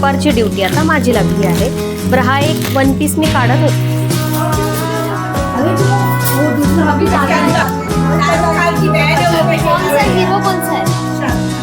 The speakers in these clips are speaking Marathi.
दुपारची ड्युटी आता माझी लागली आहे. बरं, हा एक वन पीस मी काढत होते.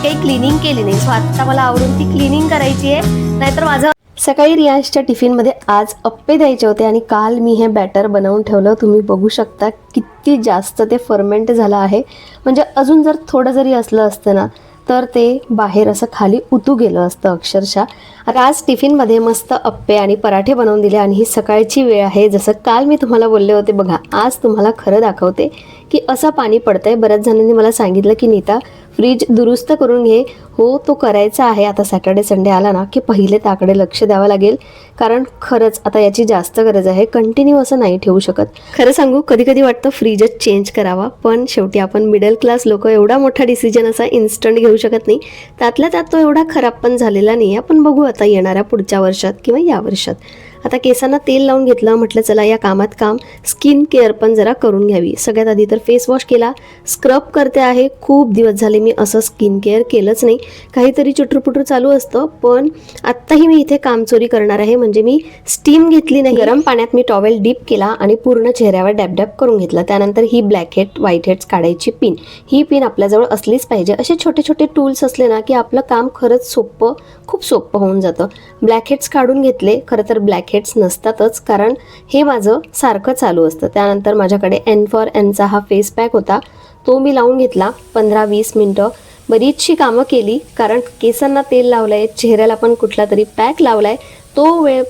काही क्लिनिंग केली नाही, सो आता मला आवरून ती क्लिनिंग करायची आहे. नाहीतर माझं सकाळी रियाजच्या टिफिनमध्ये आज अप्पे द्यायचे होते आणि काल मी हे बॅटर बनवून ठेवलं. तुम्ही बघू शकता किती जास्त ते फर्मेंट झालं आहे. म्हणजे अजून जर थोडं जरी असलं असतं ना तर ते बाहेर असं खाली उतू गेलं असतं अक्षरशः. आता आज टिफिनमध्ये मस्त अप्पे आणि पराठे बनवून दिले आणि ही सकाळची वेळ आहे. जसं काल मी तुम्हाला बोलले होते बघा, आज तुम्हाला खरं दाखवते की असं पाणी पडतंय. बऱ्याच जणांनी मला सांगितलं की नीता फ्रीज दुरुस्त करून घे. हो, तो करायचा आहे. आता सॅटर्डे संडे आला ना की पहिले त्याकडे लक्ष द्यावं लागेल, कारण खरंच आता याची जास्त गरज आहे. कंटिन्यू असं नाही ठेवू शकत. खरं सांगू, कधी कधी वाटतं फ्रीजच चेंज करावा, पण शेवटी आपण मिडल क्लास लोक एवढा मोठा डिसिजन असा इन्स्टंट घेऊ शकत नाही. त्यातल्या त्यात तो एवढा खराब पण झालेला नाही. आपण बघू आता येणाऱ्या पुढच्या वर्षात किंवा या वर्षात. आता केसांना तेल लावून घेतलं. म्हटलं चला या कामात काम, स्किन केअर पण जरा करून घ्यावी. सगळ्यात आधी तर फेस वॉश केला, स्क्रब करते आहे. खूप दिवस झाले मी असं स्किन केअर केलंच नाही. काहीतरी चुटूरपुटूर चालू असतं. पण आत्ताही मी इथे कामचोरी करणार आहे. म्हणजे मी स्टीम घेतली नाही, गरम पाण्यात मी टॉवेल डीप केला आणि पूर्ण चेहऱ्यावर डॅब डॅब करून घेतला. त्यानंतर ही ब्लॅक हेड व्हाईट हेड्स काढायची पिन, ही पिन आपल्याजवळ असलीच पाहिजे. असे छोटे छोटे टूल्स असले ना की आपलं काम खरंच सोपं, खूप सोपं होऊन जातं. ब्लॅक हेड्स काढून घेतले. खरं तर ब्लॅक हेड्स नसतातच, कारण हे माझं सारखं चालू असतं. त्यानंतर माझ्याकडे एन फॉर एनचा हा फेस पॅक होता, तो मी लावून घेतला. 15-20 मिनटं बरीचशी कामं केली, कारण केसांना तेल लावलंय, चेहऱ्याला पण कुठला तरी पॅक लावलाय. तो वेळ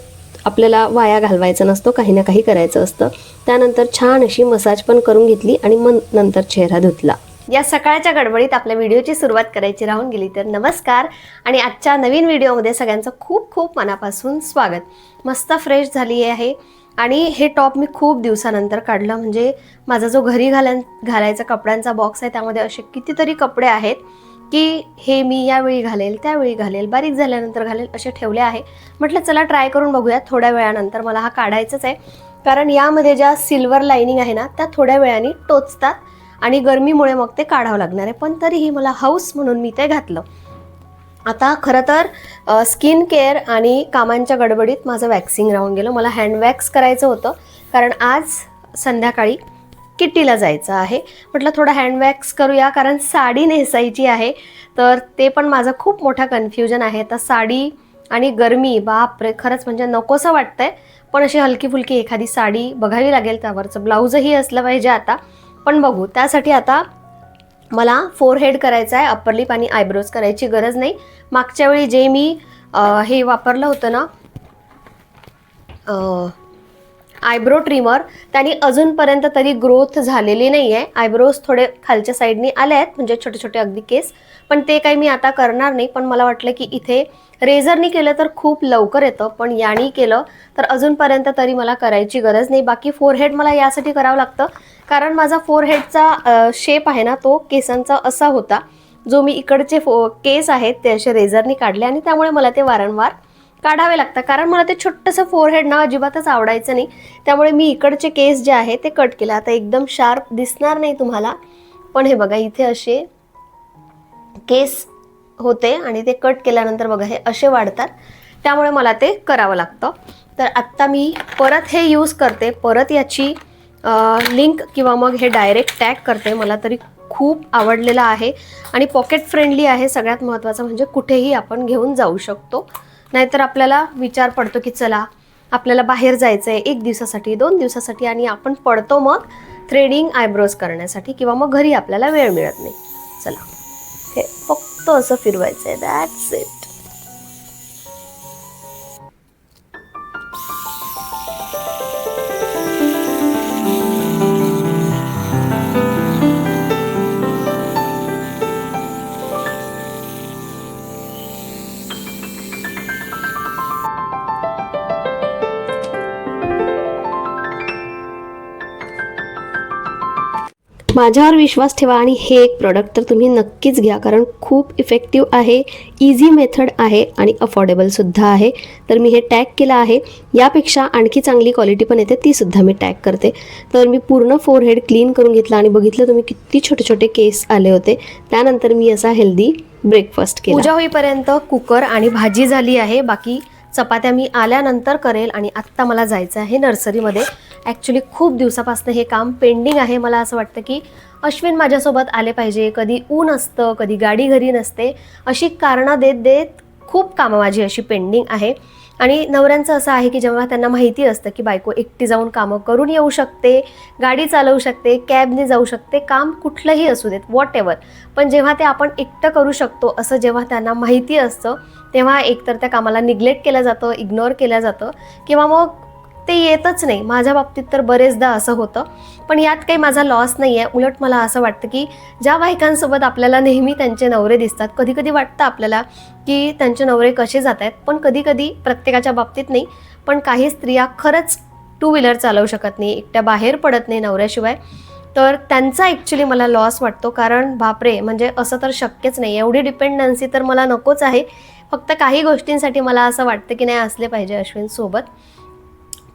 आपल्याला वाया घालवायचा नसतो, काही ना काही करायचं असतं. त्यानंतर छान अशी मसाज पण करून घेतली आणि मग नंतर चेहरा धुतला. या सकाळच्या गडबडीत आपल्या व्हिडिओची सुरुवात करायची राहून गेली. तर नमस्कार आणि आजच्या नवीन व्हिडिओमध्ये सगळ्यांचं खूप खूप मनापासून स्वागत. मस्त फ्रेश झाली आहे आणि हे टॉप मी खूप दिवसानंतर काढलं. म्हणजे माझा जो घरी घालायचा कपड्यांचा बॉक्स आहे त्यामध्ये असे कितीतरी कपडे आहेत की हे मी यावेळी घालेल, त्यावेळी घालेल, बारीक झाल्यानंतर घालेल, असे ठेवले आहे. म्हटलं चला ट्राय करून बघूया. थोड्या वेळानंतर मला हा काढायचाच आहे, कारण यामध्ये ज्या सिल्वर लाईनिंग आहे ना त्या थोड्या वेळाने टोचतात आणि गरमीमुळे मग ते काढावं लागणार आहे. पण तरीही मला हौस म्हणून मी ते घातलं. आता खरं तर स्किन केअर आणि कामांच्या गडबडीत माझं वॅक्सिंग राहून गेलं. मला हँड वॅक्स करायचं होतं, कारण आज संध्याकाळी किट्टीला जायचं आहे. म्हटलं थोडं हँड वॅक्स करूया, कारण साडी नेसायची आहे. तर ते पण माझं खूप मोठा कन्फ्युजन आहे. तर साडी आणि गरमी, बापरे, खरंच म्हणजे नकोसं वाटतंय. पण अशी हलकी फुलकी एखादी साडी बघावी लागेल, त्यावरचं ब्लाऊजही असलं पाहिजे आता. पण बघू, त्यासाठी आता मला फोरहेड करायचा आहे. अप्पर लिप आणि आयब्रोज करायची गरज नाही. मागच्या वेळी जे मी हे वापरलं होतं ना आयब्रो ट्रिमर, त्यांनी अजूनपर्यंत तरी ग्रोथ झालेली नाही आहे. आयब्रोज थोडे खालच्या साईडनी आले आहेत, म्हणजे छोटे छोटे अगदी केस. पण ते काही मी आता करणार नाही. पण मला वाटलं की इथे रेझरनी केलं तर खूप लवकर येतं, पण यानी केलं तर अजूनपर्यंत तरी मला करायची गरज नाही. बाकी फोरहेड मला यासाठी करावं लागतं, कारण माझा फोरहेडचा शेप आहे ना तो केसांचा असा होता, जो मी इकडचे केस आहेत ते असे रेझरनी काढले आणि त्यामुळे मला ते वारंवार काढावे लागतं. कारण मला ते छोटंसं फोरहेड ना अजिबातच आवडायचं नाही. त्यामुळे मी इकडचे केस जे आहे ते कट केले. आता एकदम शार्प दिसणार नाही तुम्हाला, पण हे बघा इथे असे केस होते आणि ते कट केल्यानंतर बघा हे असे वाढतात. त्यामुळे मला ते करावं लागतं. तर आत्ता मी परत हे यूज करते. परत याची लिंक किंवा मग हे डायरेक्ट टॅग करते. मला तरी खूप आवडलेलं आहे आणि पॉकेट फ्रेंडली आहे. सगळ्यात महत्त्वाचं म्हणजे कुठेही आपण घेऊन जाऊ शकतो. नाहीतर आपल्याला विचार पडतो की चला आपल्याला बाहेर जायचं आहे 1 दिवसासाठी, 2 दिवसासाठी, आणि आपण पडतो मग थ्रेडिंग आयब्रोज करण्यासाठी, किंवा मग घरी आपल्याला वेळ मिळत नाही. चला हे फक्त असं फिरवायचं आहे, दॅट्स इट. माझ्यावर विश्वास ठेवा आणि हे एक प्रोडक्ट तर तुम्ही नक्कीच घ्या, कारण खूप इफेक्टिव्ह आहे, इझी मेथड आहे आणि अफोर्डेबलसुद्धा आहे. तर मी हे टॅग केलं आहे. यापेक्षा आणखी चांगली क्वालिटी पण येते, तीसुद्धा मी टॅग करते. तर मी पूर्ण फोरहेड क्लीन करून घेतला आणि बघितलं तुम्ही किती छोटे छोटे केस आले होते. त्यानंतर मी असा हेल्दी ब्रेकफास्ट केला. पूजा होईपर्यंत कुकर आणि भाजी झाली आहे. बाकी चपात्या मी आल्यानंतर करेल. आणि आत्ता मला जायचं आहे नर्सरीमध्ये. ॲक्च्युली खूप दिवसापासून हे काम पेंडिंग आहे. मला असं वाटतं की अश्विन माझ्यासोबत आले पाहिजे. कधी ऊन असतं, कधी गाडी घरी नसते, अशी कारणं देत देत खूप कामं माझी अशी पेंडिंग आहे. आणि नवऱ्यांचं असं आहे की जेव्हा त्यांना माहिती असतं की बायको एकटी जाऊन कामं करून येऊ शकते, गाडी चालवू शकते, कॅबने जाऊ शकते, काम कुठलंही असू देत, वॉट एव्हर, पण जेव्हा ते आपण एकटं करू शकतो असं जेव्हा त्यांना माहिती असतं, तेव्हा एकतर त्या कामाला निग्लेक्ट केलं जातं, इग्नोर केलं जातं, किंवा मग ते येतच नाही. माझ्या बाबतीत तर बरेचदा असं होतं. पण यात काही माझा लॉस नाही आहे. उलट मला असं वाटतं की ज्या बायकांसोबत आपल्याला नेहमी त्यांचे नवरे दिसतात, कधी कधी वाटतं आपल्याला की त्यांचे नवरे कसे जात आहेत, पण कधी कधी प्रत्येकाच्या बाबतीत नाही, पण काही स्त्रिया खरंच टू व्हीलर चालवू शकत नाही, एकट्या बाहेर पडत नाही नवऱ्याशिवाय. तर त्यांचा ॲक्च्युली मला लॉस वाटतो. कारण बापरे, म्हणजे असं तर शक्यच नाही. एवढी डिपेंडन्सी तर मला नकोच आहे. फक्त काही गोष्टींसाठी मला असं वाटतं की नाही असले पाहिजे अश्विनसोबत.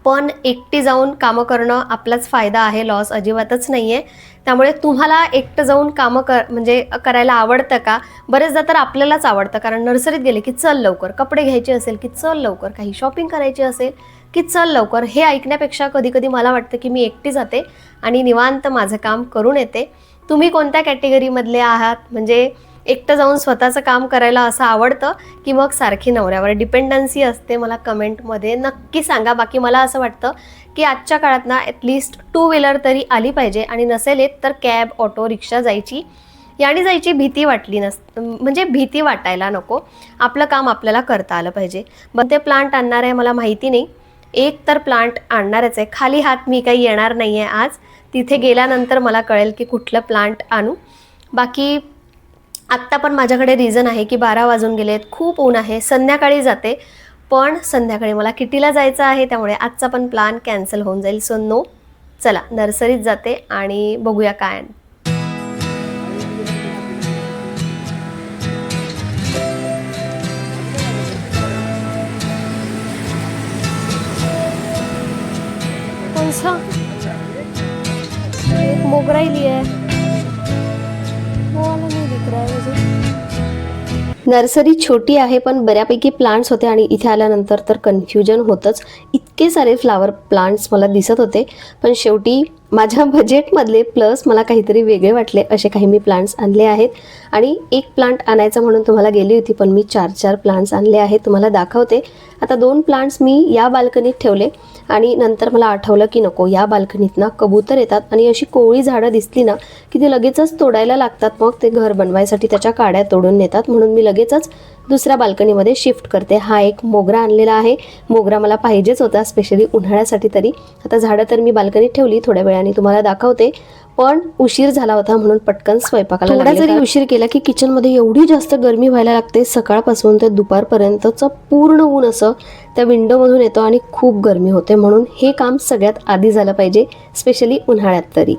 पण एकटी जाऊन कामं करणं आपलाच फायदा आहे, लॉस अजिबातच नाही आहे. त्यामुळे तुम्हाला एकटं जाऊन कामं म्हणजे करायला आवडतं का? बरेचदा तर आपल्यालाच आवडतं, कारण नर्सरीत गेले की चल लवकर, कपडे घ्यायचे असेल की चल लवकर, काही शॉपिंग करायची असेल की चल लवकर. हे ऐकण्यापेक्षा कधी कधी मला वाटतं की मी एकटी जाते आणि निवांत माझं काम करून येते. तुम्ही कोणत्या कॅटेगरीमधले आहात? म्हणजे एकटं जाऊन स्वतःचं काम करायला असं आवडतं की मग सारखी नवऱ्यावर डिपेंडन्सी असते? मला कमेंटमध्ये नक्की सांगा. बाकी मला असं वाटतं की आजच्या काळात ना ॲटलिस्ट टू व्हीलर तरी आली पाहिजे, आणि नसेल येत तर कॅब, ऑटो रिक्षा जायची. याने जायची भीती वाटली म्हणजे भीती वाटायला नको. आपलं काम आपल्याला करता आलं पाहिजे. पण ते प्लांट आणणार आहे मला माहिती नाही. एक तर प्लांट आणणारच आहे. खाली हात मी काही येणार नाही आहे आज. तिथे गेल्यानंतर मला कळेल की कुठलं प्लांट आणू. बाकी आत्ता पण माझ्याकडे रिझन आहे की 12 वाजून गेलेत, खूप ऊन आहे, संध्याकाळी जाते. पण संध्याकाळी मला किटीला जायचं आहे, त्यामुळे आजचा पण प्लॅन कॅन्सल होऊन जाईल. सो नो, चला नर्सरीत जाते आणि बघूया काय. एक मोगरा लिए नर्सरी छोटी आहे पण बऱ्यापैकी प्लांट्स होते. आणि इथे आल्यानंतर तर कन्फ्युजन होतंच. इतके सारे फ्लावर प्लांट्स मला दिसत होते, पण शेवटी माझ्या बजेटमधले प्लस मला काहीतरी वेगळे वाटले असे काही मी प्लांट्स आणले आहेत. आणि एक प्लांट आणायचं म्हणून तुम्हाला गेली होती, पण मी 4 प्लांट्स आणले आहेत, तुम्हाला दाखवते. आता 2 प्लांट्स मी या बाल्कनीत ठेवले आणि नंतर मला आठवलं की नको, या बाल्कनीत ना कबूतर येतात आणि अशी कोवळी झाडं दिसली ना की ते लगेचच तोडायला लागतात. मग ते घर बनवायसाठी त्याच्या काड्या तोडून नेतात. म्हणून मी लगेचच दुसऱ्या बाल्कनीमध्ये शिफ्ट करते. हा एक मोगरा आणलेला आहे. मोगरा मला पाहिजेच होता स्पेशली उन्हाळ्यासाठी तरी. आता झाडं तर मी बाल्कनीत ठेवली, थोड्या वेळाने तुम्हाला दाखवते. पण उशीर झाला होता म्हणून पटकन स्वयंपाकाला लागले. थोडा जरी उशीर केला की किचनमध्ये एवढी जास्त गरमी व्हायला लागते. सकाळपासून ते दुपारपर्यंतचं पूर्ण ऊन असं त्या विंडोमधून येतं आणि खूप गरमी होते. म्हणून हे काम सगळ्यात आधी झालं पाहिजे, स्पेशली उन्हाळ्यात तरी.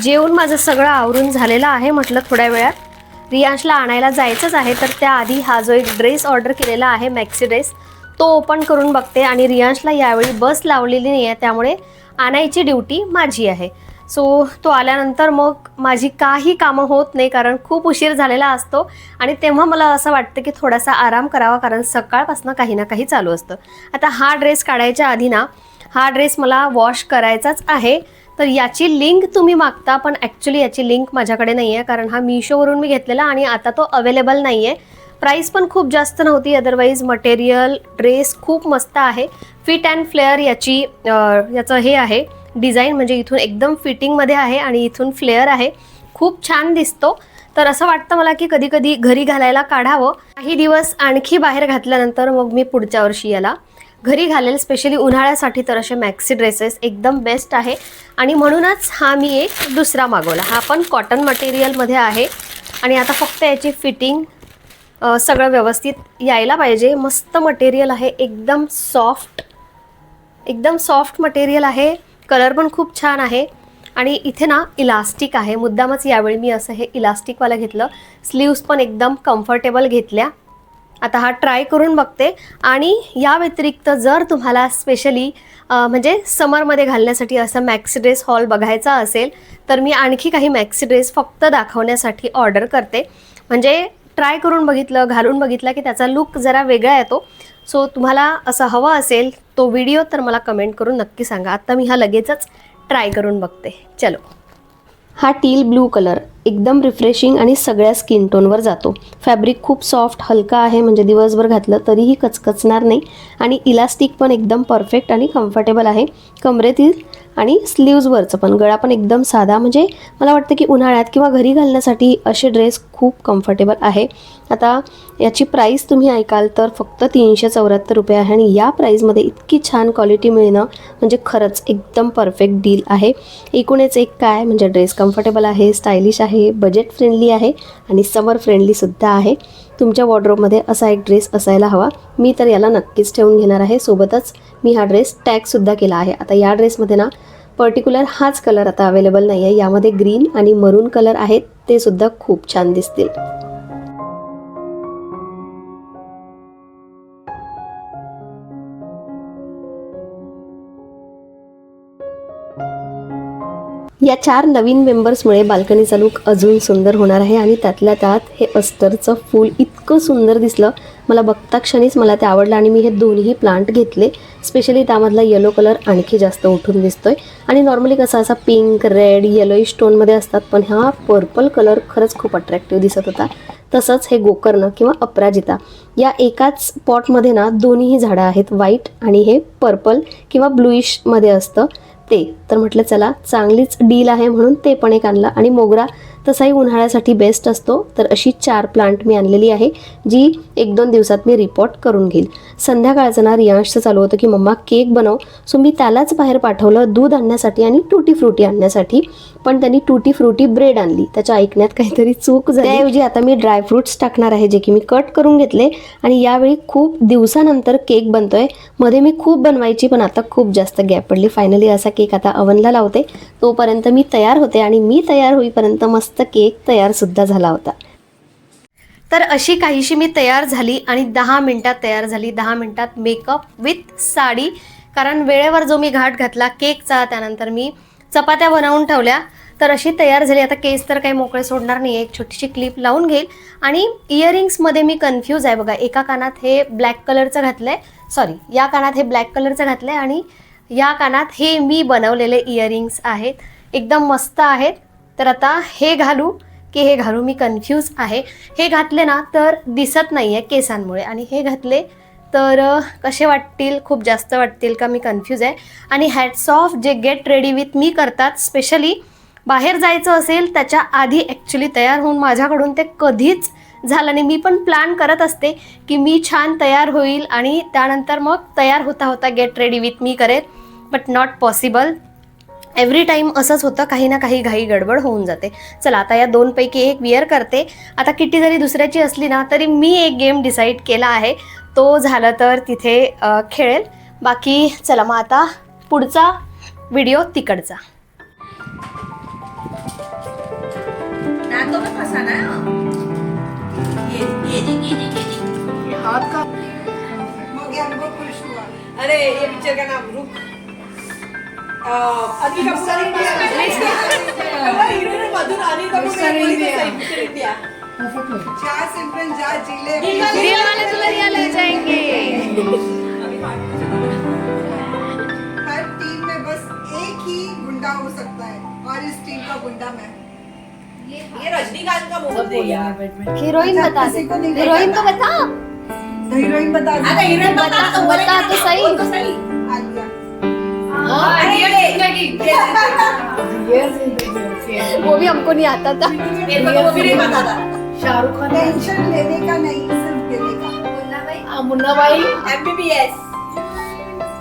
जेवून माझं सगळं आवरून झालेलं आहे. म्हटलं थोड्या वेळात रियांशला आणायला जायचंच आहे, तर त्याआधी हा जो एक ड्रेस ऑर्डर केलेला आहे, मॅक्सी ड्रेस, तो ओपन करून बघते. आणि रियांशला यावेळी बस लावलेली नाही आहे, त्यामुळे आणायची ड्युटी माझी आहे. सो तो आल्यानंतर मग माझी काही कामं होत नाही, कारण खूप उशीर झालेला असतो. आणि तेव्हा मला असं वाटतं की थोडासा आराम करावा, कारण सकाळपासून काही ना काही चालू असतं. आता हा ड्रेस काढायच्या आधी ना, हा ड्रेस मला वॉश करायचाच आहे. तर याची लिंक तुम्ही मागता, पण ॲक्च्युली याची लिंक माझ्याकडे नाही आहे, कारण हा मीशोवरून मी घेतलेला आणि आता तो अवेलेबल नाही आहे. प्राईस पण खूप जास्त नव्हती. अदरवाईज मटेरियल, ड्रेस खूप मस्त आहे. फिट अँड फ्लेअर याचं हे आहे डिझाईन, म्हणजे इथून एकदम फिटिंगमध्ये आहे आणि इथून फ्लेअर आहे. खूप छान दिसतो. तर असं वाटतं मला की कधी कधी घरी घालायला काढावं. काही दिवस आणखी बाहेर घातल्यानंतर मग मी पुढच्या वर्षी याला घरी घालेल. स्पेशली उन्हाळ्यासाठी तर असे मॅक्सी ड्रेसेस एकदम बेस्ट आहे. आणि म्हणूनच हा मी एक दुसरा मागवला. हा पण कॉटन मटेरियलमध्ये आहे. आणि आता फक्त याची फिटिंग सगळं व्यवस्थित यायला पाहिजे. मस्त मटेरियल आहे, एकदम सॉफ्ट मटेरियल आहे. कलर पण खूप छान आहे. आणि इथे ना इलास्टिक आहे, मुद्दामच यावेळी मी असं हे इलास्टिकवालं घेतलं. स्लीव्स पण एकदम कम्फर्टेबल घेतल्या. आता हा ट्राय करून बघते. आणि या व्यतिरिक्त जर तुम्हाला स्पेशली म्हणजे समरमध्ये घालण्यासाठी असा मॅक्सी ड्रेस हॉल बघायचा असेल तर मी आणखी काही मॅक्सी ड्रेस फक्त दाखवण्यासाठी ऑर्डर करते. म्हणजे ट्राय करून बघितलं, घालून बघितलं की त्याचा लुक जरा वेगळा येतो. सो तुम्हाला असं हवं असेल तो व्हिडिओ तर मला कमेंट करून नक्की सांगा. आता मी हा लगेचच ट्राय करून बघते. चलो. हा टील ब्लू कलर एकदम रिफ्रेशिंग आणि सगळ्या स्किन टोनवर जातो. फॅब्रिक खूप सॉफ्ट हलका आहे, म्हणजे दिवसभर घातलं तरीही कचकचणार नाही. आणि इलास्टिक पण एकदम परफेक्ट आणि कम्फर्टेबल आहे. कमरेतील आणि स्लीव्जवरचं पण, गळा पण एकदम साधा. म्हणजे मला वाटतं की उन्हाळ्यात किंवा घरी घालण्यासाठी असे ड्रेस खूप कम्फर्टेबल आहे. आता याची प्राईस तुम्ही ऐकाल तर फक्त 374 रुपये आहे. आणि या प्राईजमध्ये इतकी छान क्वालिटी मिळणं म्हणजे खरंच एकदम परफेक्ट डील आहे. एकूणच एक काय म्हणजे ड्रेस कम्फर्टेबल आहे, स्टायलिश आहे, बजेट फ्रेंडली आहे आणि समर फ्रेंडलीसुद्धा आहे. तुमच्या वॉर्डरोबमध्ये असा एक ड्रेस असायला हवा. मी तर याला नक्कीच ठेवून घेणार आहे. सोबतच मी हा ड्रेस टॅगसुद्धा केला आहे. आता या ड्रेसमध्ये ना पर्टिक्युलर हाच कलर आता अवेलेबल नाही आहे. यामध्ये ग्रीन आणि मरून कलर आहेत, ते सुद्धा खूप छान दिसतील. या 4 नवीन मेंबर्समुळे बाल्कनीचा लुक अजून सुंदर होणार आहे. आणि त्यातल्या त्यात हे अस्तरचं फूल इतकं सुंदर दिसलं, मला बघता क्षणीच मला ते आवडलं. आणि मी हे दोन्ही प्लांट घेतले. स्पेशली त्यामधला येलो कलर आणखी जास्त उठून दिसतोय. आणि नॉर्मली कसा असा पिंक, रेड, येलोइश टोनमध्ये असतात, पण हा पर्पल कलर खरंच खूप अट्रॅक्टिव्ह दिसत होता. तसंच हे गोकर्ण किंवा अपराजिता या एकाच पॉटमध्ये ना दोन्हीही झाडं आहेत, व्हाईट आणि हे पर्पल किंवा ब्लूइशमध्ये असतं ते. तर म्हटलं चला चांगलीच डील आहे म्हणून ते पण एक आणलं. आणि मोगरा तसाही उन्हाळ्यासाठी बेस्ट असतो. तर अशी 4 प्लांट मी आणलेली आहे, जी 1-2 दिवसात मी रिपोर्ट करून घेईल. संध्याकाळचं ना रियांशचं चालू होतं की मम्मा केक बनव. सो मी त्यालाच बाहेर पाठवलं दूध आणण्यासाठी आणि टूटी फ्रुटी आणण्यासाठी. पण त्यांनी टूटी फ्रुटी ब्रेड आणली. त्याच्या ऐकण्यात काहीतरी चूक झाली. त्याऐवजी आता मी ड्रायफ्रुट्स टाकणार आहे, जे की मी कट करून घेतले. आणि यावेळी खूप दिवसानंतर केक बनतोय. मध्ये मी खूप बनवायची, पण आता खूप जास्त गॅप पडली. फायनली असा केक आता अवनला लावते. तोपर्यंत मी तयार होते आणि मी तयार होईपर्यंत मस्त केक तयार सुद्धा झाला होता. तर अशी काहीशी मी तयार झाली आणि 10 मिनिटात तयार झाली. 10 मिनिटात मेकअप विथ साडी. कारण वेळेवर जो मी घाट घातला केकचा, त्यानंतर मी चपात्या बनवून ठेवल्या, तर अशी तयार झाली. आता केस तर काही मोकळे सोडणार नाही, एक छोटीशी क्लिप लावून घेईल. आणि इयरिंग्समध्ये मी कन्फ्यूज आहे बघा. एका कानात हे ब्लॅक कलरचं घातलंय, सॉरी या कानात हे ब्लॅक कलरचं घातलंय आणि या कानात हे मी बनवलेले इयरिंग्स आहेत, एकदम मस्त आहेत. तर आता हे घालू की हे घालू मी कन्फ्यूज आहे. हे घातले ना तर दिसत नाही आहे केसांमुळे, आणि हे घातले तर कसे वाटतील, खूप जास्त वाटतील का, मी कन्फ्यूज आहे. आणि हॅट्स ऑफ जे गेट रेडी विथ मी करतात, स्पेशली बाहेर जायचं असेल त्याच्या आधी ॲक्च्युली तयार होऊन माझ्याकडून ते कधीच झालं नाही. मी पण प्लॅन करत असते की मी छान तयार होईल आणि त्यानंतर मग तयार होता होता गेट रेडी विथ मी करेल, but not possible. Every time असंच होतं, काही ना काही घाई गडबड होऊन जाते. चला आता या 2 पैकी एक विअर करते. आता किटी जरी दुसऱ्याची असली ना तरी मी एक गेम डिसाईड केला आहे, तो झालं तर तिथे खेळेल. बाकी चला मग आता पुढचा व्हिडिओ तिकडचा. अरे ये पिक्चर का नाम रुक अनिका मधुर अनिका इंडिया जा सिमरन जा जिले दिल वाले दुल्हनिया ले जाएंगे. हर टीम में बस एक ही गुंडा हो सकता है और इस टीम का गुंडा मैं. ये रजनीकांत का मूवी है यार. हीरोइन बता दे, हीरोइन तो बता. हीरोइन बता. अरे हीरोइन बता तो सही. आलिया. वो भी हमको नहीं आता था. वो भी नहीं पता था. शाहरुख खान. टेंशन लेने का नहीं, सिर्फ देने का. मुन्ना भाई MBBS.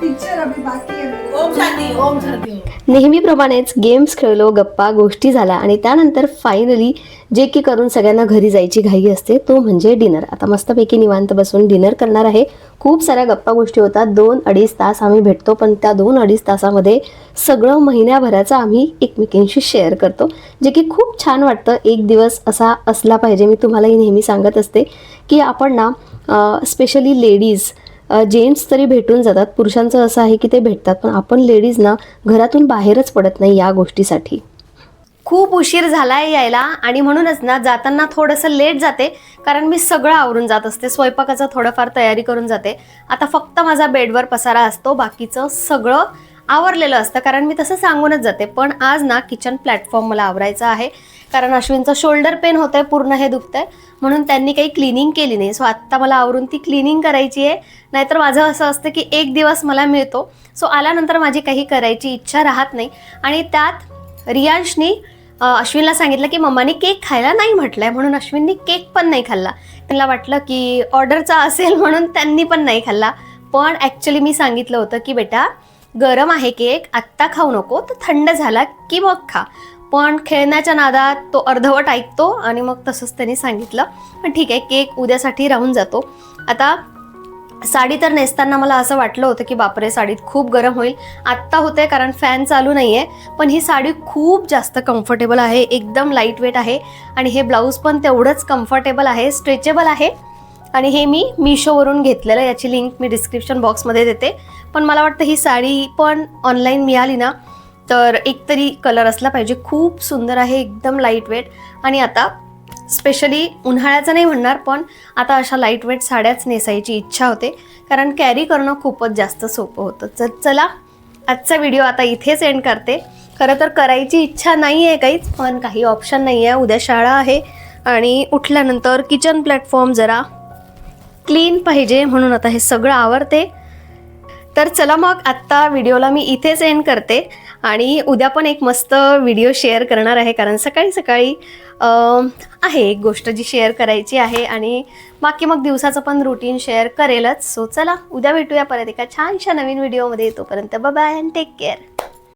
पिक्चर अभी बाकी है मेरे। ओम शांती ओम शांती नेहमीप्रमाणेच गेम्स खेळलो, गप्पा गोष्टी झाल्या आणि त्यानंतर फायनली जे की करून सगळ्यांना घरी जायची घाई असते तो म्हणजे डिनर. आता मस्तपैकी निवांत बसून डिनर करणार आहे. खूप साऱ्या गप्पा गोष्टी होतात. 2-2.5 तास आम्ही भेटतो, पण त्या 2-2.5 तासामध्ये सगळं महिन्याभराचं आम्ही एकमेकींशी शेअर करतो, जे की खूप छान वाटतं. एक दिवस असा असला पाहिजे. मी तुम्हालाही नेहमी सांगत असते की आपण ना स्पेशली लेडीज, जेंट्स तरी भेटून जातात, पुरुषांचं असं आहे की ते भेटतात, पण आपण लेडीज ना घरातून बाहेरच पडत नाही या गोष्टीसाठी. खूप उशीर झालाय यायला आणि म्हणूनच ना जाताना थोडंसं लेट जाते, कारण मी सगळं आवरून जात असते. स्वयंपाकाचं थोडंफार तयारी करून जाते. आता फक्त माझा बेडवर पसारा असतो, बाकीचं सगळं आवरलेलं असतं, कारण मी तसं सांगूनच जाते. पण आज ना किचन प्लॅटफॉर्म मला आवरायचा आहे, कारण अश्विनचं शोल्डर पेन होतंय, पूर्ण हे दुखतंय, म्हणून त्यांनी काही क्लिनिंग केली नाही. सो आत्ता मला आवरून ती क्लिनिंग करायची आहे. नाहीतर माझं असं असतं की एक दिवस मला मिळतो, सो आल्यानंतर माझी काही करायची इच्छा राहत नाही. आणि त्यात रियांशनी अश्विनला सांगितलं की मम्माने केक खायला नाही म्हटलंय, म्हणून अश्विननी केक पण नाही खाल्ला. त्यांना वाटलं की ऑर्डरचा असेल म्हणून त्यांनी पण नाही खाल्ला. पण ॲक्च्युली मी सांगितलं होतं की बेटा गरम आहे केक, आत्ता खाऊ नको, तो थंड झाला की मग खा. पण खेळण्याच्या नादात तो अर्धवट ऐकतो आणि मग तसंच त्यांनी सांगितलं. पण ठीक आहे, केक उद्यासाठी राहून जातो. आता साडी तर नेसताना मला असं वाटलं होतं की बापरे साडीत खूप गरम होईल. आत्ता होते कारण फॅन चालू नाही आहे, पण ही साडी खूप जास्त कम्फर्टेबल आहे, एकदम लाईट वेट आहे. आणि हे ब्लाऊज पण तेवढंच कम्फर्टेबल आहे, स्ट्रेचेबल आहे. आणि हे मी मिशोवरून घेतलेलं, याची लिंक मी डिस्क्रिप्शन बॉक्समध्ये देते. पण मला वाटतं ही साडी पण ऑनलाईन मिळाली ना तर एकतरी कलर असला पाहिजे. खूप सुंदर आहे, एकदम लाईट वेट. आणि आता स्पेशली उन्हाळ्याचं नाही म्हणणार, पण आता अशा लाईट वेट साड्याच नेसायची इच्छा होते, कारण कॅरी करणं खूपच जास्त सोपं होतं. तर चला आजचा व्हिडिओ आता इथेच एंड करते. खरं तर करायची इच्छा नाही आहे काहीच, पण काही ऑप्शन नाही आहे. उद्या शाळा आहे आणि उठल्यानंतर किचन प्लॅटफॉर्म जरा क्लीन पाहिजे, म्हणून आता हे सगळं आवरते. तर चला मग आत्ता व्हिडिओला मी इथेच एंड करते आणि उद्या पण एक मस्त व्हिडिओ शेअर करणार आहे, कारण सकाळी सकाळी आहे एक गोष्ट जी शेअर करायची आहे. आणि बाकी मग दिवसाचं पण रुटीन शेअर करेलच. सो चला उद्या भेटूया परत एका छानशा नवीन व्हिडिओमध्ये. तोपर्यंत bye bye and take care.